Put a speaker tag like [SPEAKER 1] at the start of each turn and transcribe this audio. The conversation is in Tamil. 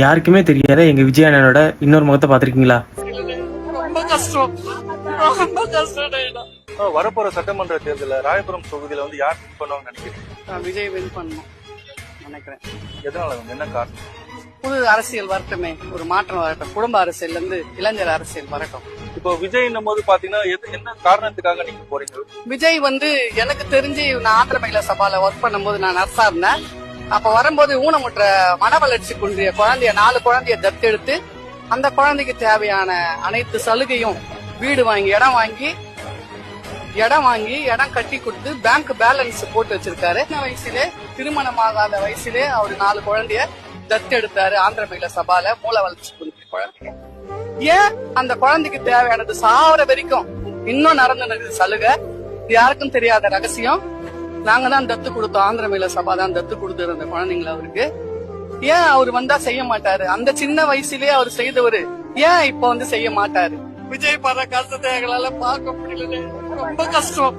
[SPEAKER 1] யாருக்குமே தெரியாத எங்க விஜய் அண்ணனோட இன்னொரு முகத்தை பாத்திருக்கீங்களா?
[SPEAKER 2] ரொம்ப கஷ்டம், ரொம்ப கஷ்டம்.
[SPEAKER 3] வரப்போற சட்டமன்ற தேர்தலில் ராயபுரம் தொகுதியில வந்து யார் வின் பண்ணுவாங்கன்னு நினைக்கிறீங்க?
[SPEAKER 2] விஜய் வின் பண்ணணும் நினைக்கிறேன்.
[SPEAKER 3] எதனால என்ன காரணம்?
[SPEAKER 2] புது அரசியல் வரட்டுமே, ஒரு மாற்றம் வரட்டும். குடும்ப அரசியல் இருந்து இளைஞர் அரசியல் வரட்டும்.
[SPEAKER 3] இப்போ விஜய்னும் போது பாத்தீங்கன்னா என்ன காரணத்துக்காக நீங்க போறீங்க?
[SPEAKER 2] விஜய் வந்து எனக்கு தெரிஞ்சு நான் ஆந்திர மகிழா சபால ஒர்க் பண்ணும்போது நான் நர்ஸா இருந்தேன். அப்ப வரும்போது ஊனமுற்ற மன வளர்ச்சி குன்றிய குழந்தைய 4 குழந்தைய தத்தெடுத்து அந்த குழந்தைக்கு தேவையான அனைத்து சலுகையும் வீடு வாங்கி இடம் கட்டி கொடுத்து பேங்க் பேலன்ஸ் போட்டு வச்சிருக்காரு. சின்ன வயசுலே திருமணமாகாத வயசுலே அவரு 4 குழந்தைய தத்தெடுத்தாரு ஆந்திர மகிழா சபால மூல வளர்ச்சி குன்றிய குழந்தைய. ஏன் அந்த குழந்தைக்கு தேவையானது சாவர வரைக்கும் இன்னும் நடந்து சலுகை யாருக்கும் தெரியாத ரகசியம். நாங்க தான் தத்து கொடுத்தோம், ஆந்திர மகிழா சபா தான் தத்து கொடுத்துரு அந்த குழந்தைங்களை அவருக்கு. ஏன் அவர் வந்தா செய்ய மாட்டாரு? அந்த சின்ன வயசுலயே அவர் செய்தவரு ஏன் இப்ப வந்து செய்ய மாட்டாரு? விஜய் படுற கஷ்டத்தை எங்களால பார்க்க முடியல, ரொம்ப கஷ்டம்.